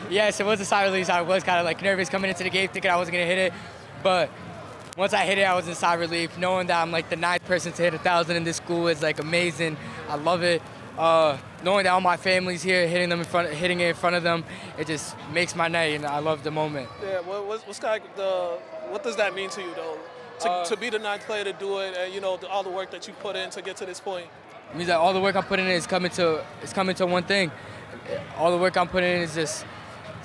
Yes, it was a sigh of relief. I was kind of nervous coming into the game, thinking I wasn't gonna hit it, but once I hit it, I was in sigh of relief, knowing that I'm the 9th person to hit 1,000 in this school is amazing. I love it. Knowing that all my family's here, hitting it in front of them, it just makes my night, and I love the moment. Yeah, what does that mean to you though? To be the 9th player to do it, and all the work that you put in to get to this point. It means that all the work I'm putting in is coming to one thing. All the work I'm putting in is just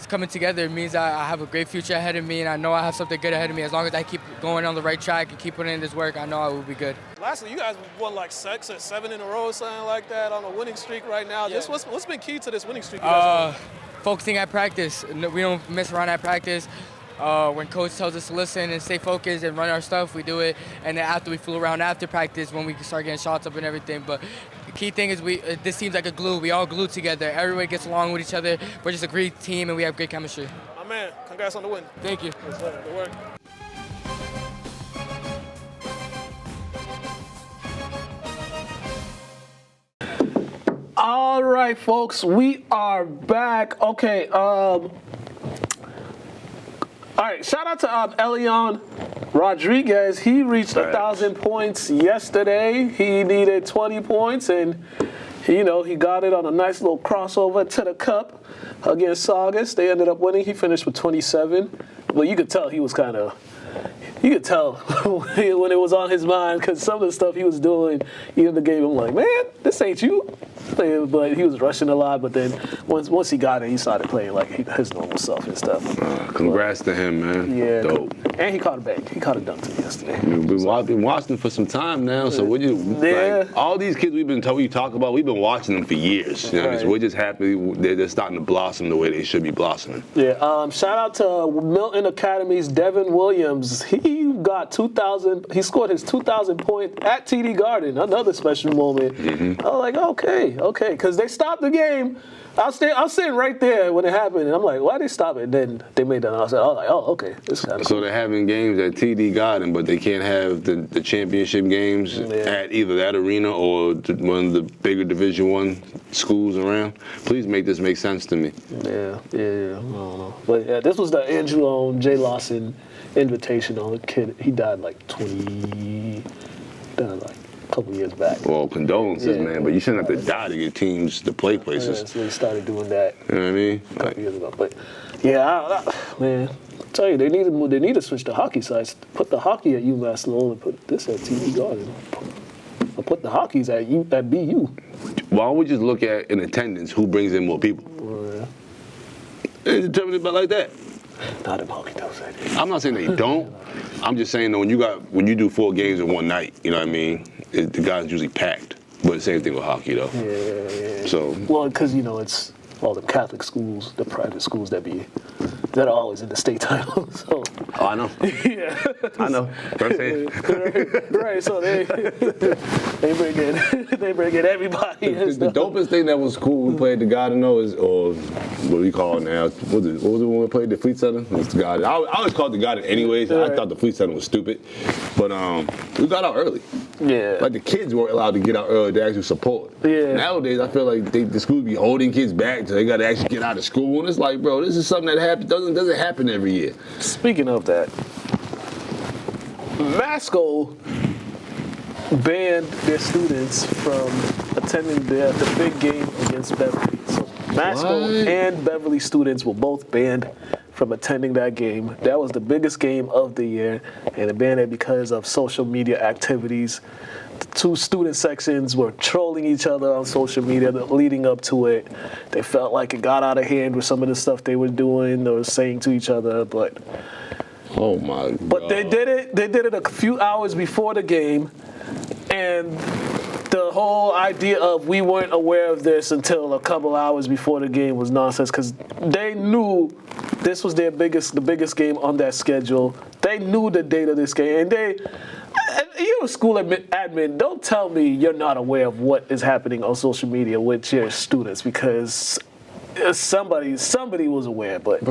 coming together. It means I have a great future ahead of me, and I know I have something good ahead of me. As long as I keep going on the right track and keep putting in this work, I know I will be good. Lastly, you guys won 6 or 7 in a row, something like that, on a winning streak right now. Yeah. Just what's been key to this winning streak? You guys focusing at practice. We don't mess around at practice. When coach tells us to listen and stay focused and run our stuff, we do it. And then after we fool around after practice, when we start getting shots up and everything. But the key thing is this team's like a glue. We all glue together. Everybody gets along with each other. We're just a great team, and we have great chemistry. My man, congrats on the win. Thank you. Good work. All right, folks, we are back. Okay, all right, shout out to Elion Rodriguez. He reached 1,000 points yesterday. He needed 20 points, and he got it on a nice little crossover to the cup against Saugus. They ended up winning. He finished with 27. Well, you could tell he was kind of. You could tell when it was on his mind because some of the stuff he was doing in the game, I'm like, man, this ain't you. But he was rushing a lot. But then once he got it, he started playing like his normal self and stuff. Congrats to him, man. Yeah, dope. And he caught a bank. He caught a dunk to me yesterday. We've been watching him for some time now. So like, all these kids we talk about, we've been watching them for years. You know what I mean? So we're just happy they're starting to blossom the way they should be blossoming. Yeah. Shout out to Milton Academy's Devin Williams. He got 2,000. He scored his 2,000 point at TD Garden. Another special moment. Mm-hmm. I was like, okay, because they stopped the game. I was sitting right there when it happened, and I'm like, why they stop it? Then they made that. I was like, oh, okay. This is kind of so they're having games at TD Garden, but they can't have the championship games at either that arena or one of the bigger Division I schools around. Please make this make sense to me. Yeah. I don't know. But yeah, this was the Andrew J. Lawson Invitational. Kid, he died like a couple years back. Well, condolences, man, but you shouldn't have to die to get teams to play places. Yeah, so they started doing that. You know what I mean? A couple years ago. But yeah, man, I tell you, they need to switch the hockey sites. Put the hockey at UMass Lowell and put this at TD Garden. Or put the hockeys at BU. Why don't we just look at in attendance who brings in more people? They determine it like that. Not in hockey, though. I'm not saying they don't. I'm just saying that when you do 4 games in one night, you know what I mean? The guys usually packed. But the same thing with hockey, though. Yeah. So. Well, because it's all the Catholic schools, the private schools that are always in the state title. So. Oh, I know. Yeah. I know. Firsthand. Right. So they bring in everybody. The dopest thing that was cool we played the Garden though is, or what we call it now, what was it when we played the Fleet Center? It was the Garden. I always called it the Garden anyways. I thought the Fleet Center was stupid. But we got out early. Yeah. Like the kids weren't allowed to get out early to actually support. Yeah. Nowadays, I feel like the schools be holding kids back so they got to actually get out of school. And it's like, bro, this is something that doesn't happen every year. Speaking of that, Masco banned their students from attending the big game against Beverly. So Masco and Beverly students were both banned from attending that game. That was the biggest game of the year, and they banned it because of social media activities. The 2 student sections were trolling each other on social media leading up to it. They felt like it got out of hand with some of the stuff they were doing or saying to each other, but oh my God. But they did it a few hours before the game, and the whole idea of we weren't aware of this until a couple hours before the game was nonsense because they knew this was the biggest game on that schedule. They knew the date of this game, and you're a school admin. Don't tell me you're not aware of what is happening on social media with your students because somebody was aware. But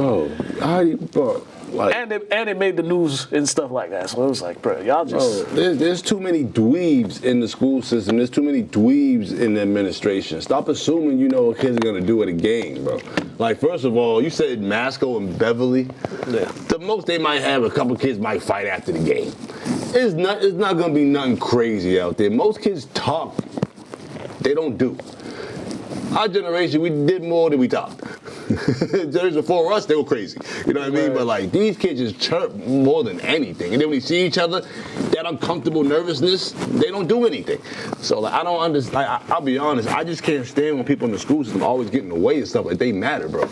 like, and it made the news and stuff like that. So it was like, bro, y'all just. There's too many dweebs in the school system. There's too many dweebs in the administration. Stop assuming you know what kids are gonna do at a game, bro. Like, first of all, you said Masco and Beverly. Yeah. The most they might have, a couple kids might fight after the game. It's not gonna be nothing crazy out there. Most kids talk. They don't do. Our generation, we did more than we talked. Generation before us, they were crazy. You know what I mean? But like these kids just chirp more than anything. And then when you see each other, that uncomfortable nervousness, they don't do anything. So like I don't understand. Like, I'll be honest, I just can't stand when people in the school system always get in the way and stuff. Like they matter, bro.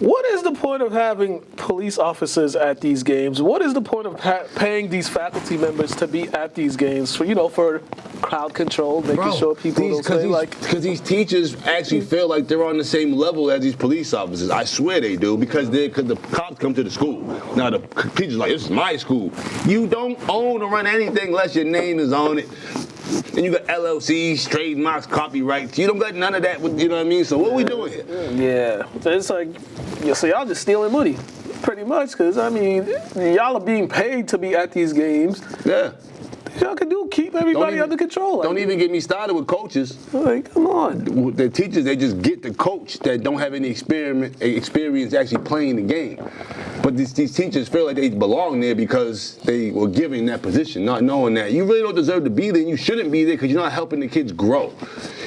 What is the point of having police officers at these games? What is the point of paying these faculty members to be at these games for crowd control, making sure people don't say like... Because these teachers actually feel like they're on the same level as these police officers. I swear they do, because the cops come to the school. Now the teacher's like, this is my school. You don't own or run anything unless your name is on it. And you got LLCs, trademarks, copyrights. You don't got none of that, you know what I mean? So what are we doing here? Yeah. It's like, so y'all just stealing money, pretty much, because, I mean, y'all are being paid to be at these games. Yeah. Y'all can do keep everybody under control. Like, don't even get me started with coaches. Like, come on. The teachers, they just get the coach that don't have any experience actually playing the game. But these teachers feel like they belong there because they were given that position, not knowing that you really don't deserve to be there and you shouldn't be there because you're not helping the kids grow.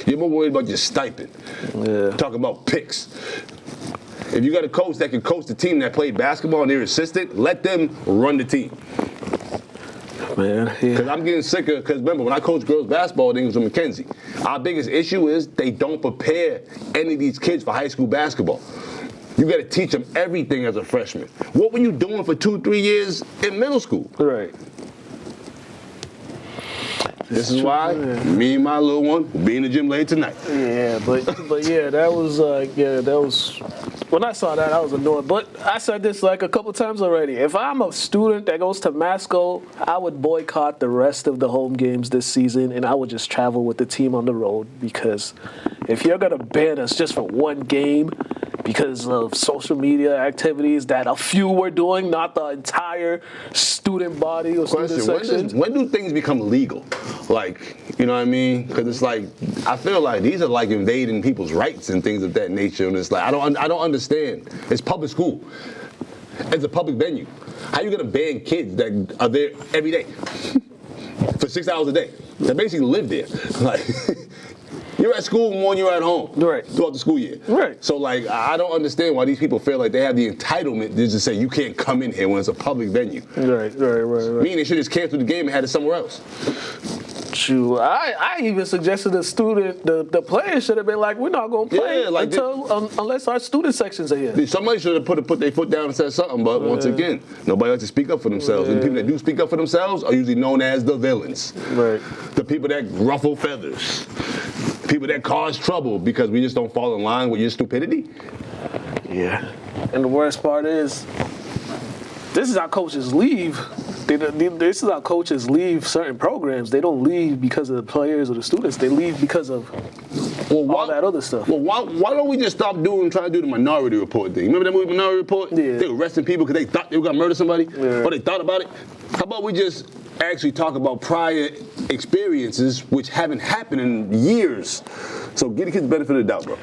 You're more worried about your stipend. Yeah. Talking about picks. If you got a coach that can coach the team that played basketball and they're assistant, let them run the team. Man, Because I'm getting sicker, because remember, when I coached girls basketball, I think it was with Mackenzie. Our biggest issue is they don't prepare any of these kids for high school basketball. You got to teach them everything as a freshman. What were you doing for 2-3 years in middle school? Right. This is why me and my little one will be in the gym late tonight. Yeah, but yeah, that was when I saw that I was annoyed. But I said this like a couple times already. If I'm a student that goes to Masco, I would boycott the rest of the home games this season, and I would just travel with the team on the road, because if you're gonna ban us just for one game because of social media activities that a few were doing, not the entire student body or student section. When do things become legal? Like, you know what I mean? Because it's like, I feel like these are like invading people's rights and things of that nature. And it's like, I don't understand. It's public school. It's a public venue. How you gonna ban kids that are there every day for 6 hours a day? That basically live there. Like, you're at school more than you're at home. Right. Throughout the school year. Right. So like, I don't understand why these people feel like they have the entitlement to just say you can't come in here when it's a public venue. Right. Meaning they should just cancel the game and had it somewhere else. True. I even suggested the players should have been like, we're not going to play unless our student sections are here. Somebody should have put their foot down and said something, but once again, nobody likes to speak up for themselves. And the people that do speak up for themselves are usually known as the villains. Right. The people that ruffle feathers. People that cause trouble because we just don't fall in line with your stupidity. Yeah. And the worst part is, this is how coaches leave. This is how coaches leave certain programs. They don't leave because of the players or the students. They leave because of all that other stuff. Well, why don't we just stop trying to do the Minority Report thing? Remember that movie Minority Report? Yeah. They were arresting people because they thought they were going to murder somebody? Yeah. Or they thought about it? How about we just actually talk about prior experiences which haven't happened in years? So give the kids the benefit of the doubt, bro.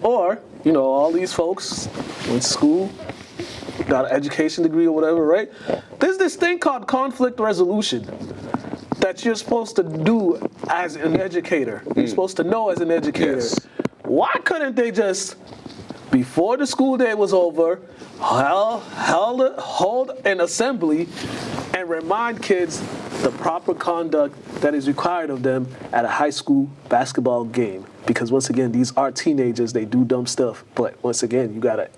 Or, all these folks went to school, got an education degree or whatever, right? There's this thing called conflict resolution that you're supposed to do as an educator. You're supposed to know as an educator. Yes. Why couldn't they just, before the school day was over, hold an assembly and remind kids the proper conduct that is required of them at a high school basketball game? Because once again, these are teenagers, they do dumb stuff. But once again, you gotta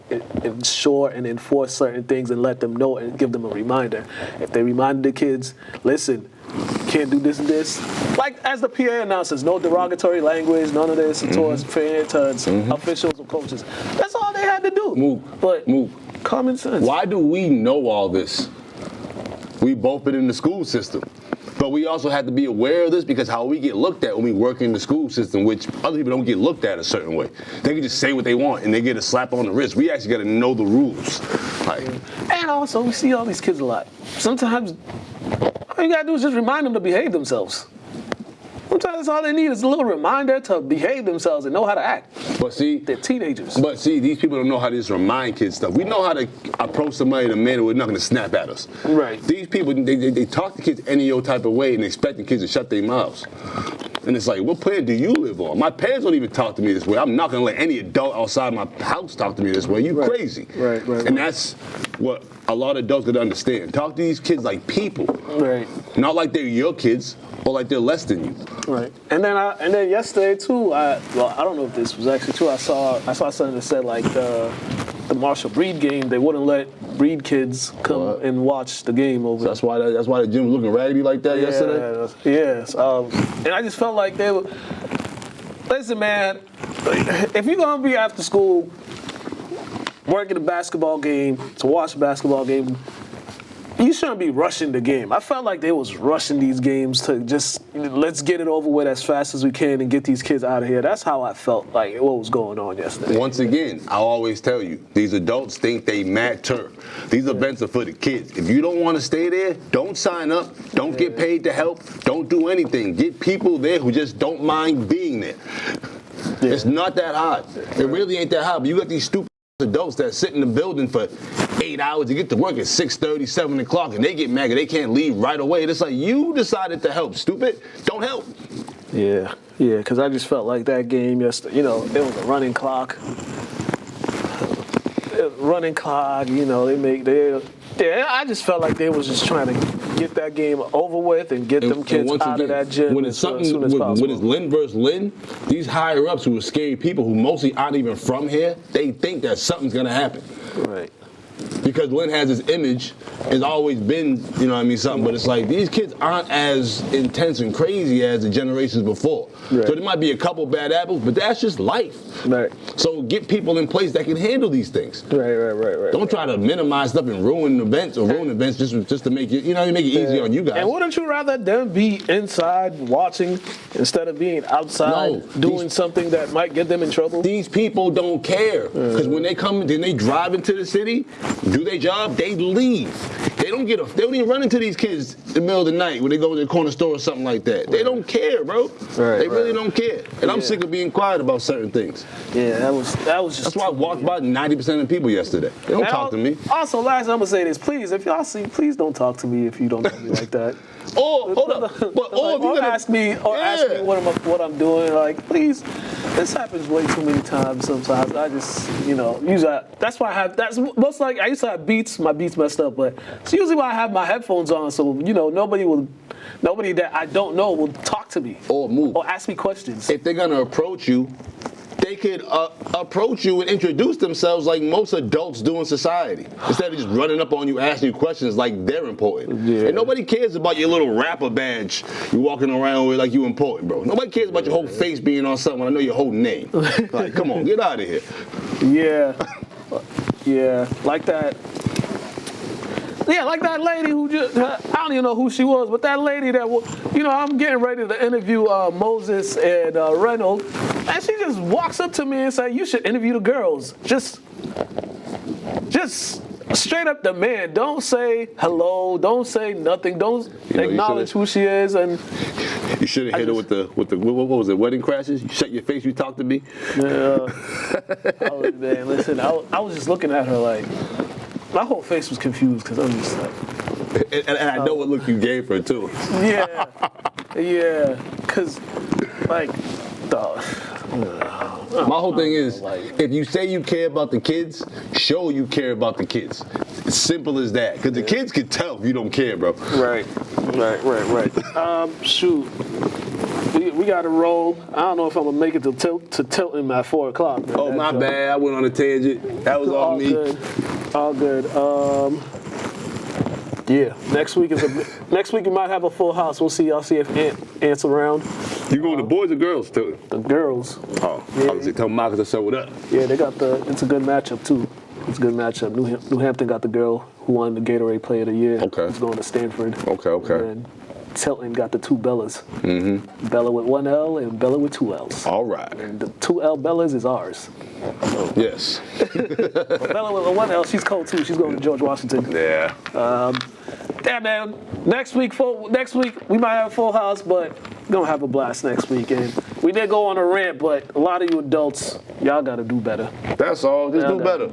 ensure and enforce certain things and let them know and give them a reminder. If they remind the kids, listen, you can't do this and this. Like as the PA announces, no derogatory language, none of this towards officials or coaches. That's all they had to do. Move. Common sense. Why do we know all this? We've both been in the school system. But we also have to be aware of this because how we get looked at when we work in the school system, which other people don't get looked at a certain way. They can just say what they want and they get a slap on the wrist. We actually got to know the rules. And also, we see all these kids a lot. Sometimes, all you got to do is just remind them to behave themselves. Sometimes that's all they need is a little reminder to behave themselves and know how to act. But see, they're teenagers. But see, these people don't know how to just remind kids stuff. We know how to approach somebody in a manner where they're not going to snap at us. Right. These people, they talk to kids any old type of way and expecting kids to shut their mouths. And it's like, what planet do you live on? My parents don't even talk to me this way. I'm not going to let any adult outside my house talk to me this way. You crazy. Right. And that's what a lot of adults got to understand. Talk to these kids like people. Right. Not like they're your kids or like they're less than you. Right. And then yesterday too, I don't know if this was actually true. I saw something that said like the Marshall Breed game, they wouldn't let Breed kids come and watch the game over. So that's why the gym was looking raggedy like that yesterday? Yes. And I just felt like they were, listen man, if you're gonna be after school working a basketball game, to watch a basketball game, you shouldn't be rushing the game. I felt like they was rushing these games to just let's get it over with as fast as we can and get these kids out of here. That's how I felt like what was going on yesterday. Once again, I always tell you, these adults think they matter. These events are for the kids. If you don't want to stay there, don't sign up. Don't get paid to help. Don't do anything. Get people there who just don't mind being there. Yeah. It's not that hard. It really ain't that hard. But you got these stupid adults that sit in the building for 8 hours to get to work at 6:30, 7 o'clock, and they get mad and they can't leave right away. It's like, you decided to help, stupid. Don't help. Yeah, because I just felt like that game yesterday, it was a running clock. I just felt like they was just trying to get that game over with and get them kids out of that gym when it's something, as soon as possible. When it's Lynn versus Lynn, these higher ups who are scary people who mostly aren't even from here, they think that something's gonna happen. Right. Because Lynn has his image, has always been, something. But it's like these kids aren't as intense and crazy as the generations before. Right. So there might be a couple bad apples, but that's just life. Right. So get people in place that can handle these things. Right. Don't try to minimize stuff and ruin events just to make it, make it easy on you guys. And wouldn't you rather them be inside watching instead of being outside doing something that might get them in trouble? These people don't care because when they come, then they drive into the city, do their job, they leave. They don't even run into these kids in the middle of the night when they go to the corner store or something like that. They don't care, bro. They really don't care. And I'm sick of being quiet about certain things. Yeah, that was just. That's why I walked by 90% of the people yesterday. They don't talk to me. Also, last I'm gonna say this, please, if y'all see, please don't talk to me if you don't know me like that. Or hold up, or ask me what I'm doing. Like, please, this happens way too many times. Sometimes I just, usually that's why I have. That's most like I used to have Beats. My Beats messed up, but it's usually why I have my headphones on. So nobody that I don't know will talk to me or move or ask me questions. If they're gonna approach you, they could approach you and introduce themselves like most adults do in society. Instead of just running up on you, asking you questions like they're important. Yeah. And nobody cares about your little rapper badge you walking around with like you important, bro. Nobody cares about your whole face being on something when I know your whole name. Like, come on, get out of here. Yeah, like that. Yeah, like that lady who just, I don't even know who she was, but that lady that, I'm getting ready to interview Moses and Reynolds, and she just walks up to me and says, you should interview the girls. Just straight up demand. Don't say hello, don't say nothing, don't acknowledge who she is. And you should have hit her with the what was it, Wedding Crashes? You shut your face, you talk to me? Yeah. Man, listen, I was just looking at her like, my whole face was confused because I'm just like... And I know what look you gave her, too. Yeah, because, like, my whole thing is, if you say you care about the kids, show you care about the kids. It's simple as that. Because the kids can tell if you don't care, bro. Right. Shoot. We got to roll. I don't know if I'm going to make it to Tilton at 4 o'clock. Man. Oh, my bad. I went on a tangent. That was all me. All good. Yeah. Next week we might have a full house. We'll see. Y'all see if Ant's around. You going to boys or girls too? The girls. Oh, yeah. I was telling Marcus to show it up. Yeah, they got it's a good matchup too. It's a good matchup. New Hampton got the girl who won the Gatorade Player of the Year. Okay. Who's going to Stanford. Okay. And Tilton got the 2 Bellas. Mm-hmm. Bella with 1 L and Bella with 2 L's. All right. And the 2 L Bellas is ours. So. Yes. Bella with 1 L, she's cold too. She's going to George Washington. Yeah. Yeah, man. Next week we might have a full house, but we're gonna have a blast next week. And we did go on a rant, but a lot of you adults, y'all gotta do better. That's all. Just do better.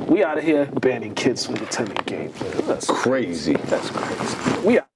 We out of here banning kids from attending games. That's crazy. That's crazy. We out.